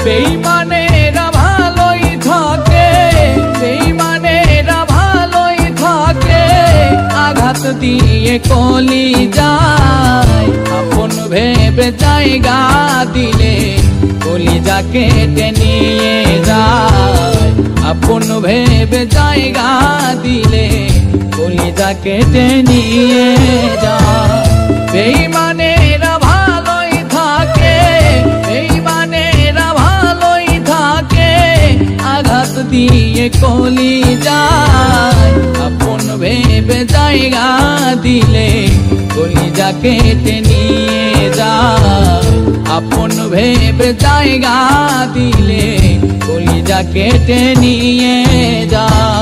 বেঈমানেরা ভালোই থাকে, বেঈমানেরা ভালোই থাকে, আঘাত দিয়ে কলি যায়। আপন ভেবে জায়গা দিলে কলিজা কেটে নিয়ে যায়। আপন ভেবে জায়গা দিলে কলিজা কেটে নিয়ে যায়। বেঈমানেরা ভালোই থাকে, বেঈমানেরা ভালোই থাকে, আঘাত দিয়ে কলি যায়। আপন ভেবে জায়গা দিলে কলিজা কেটে নিয়ে যায়। আপন ভেবে জায়গা দিলে কলিজা কেটে নিয়ে যায়।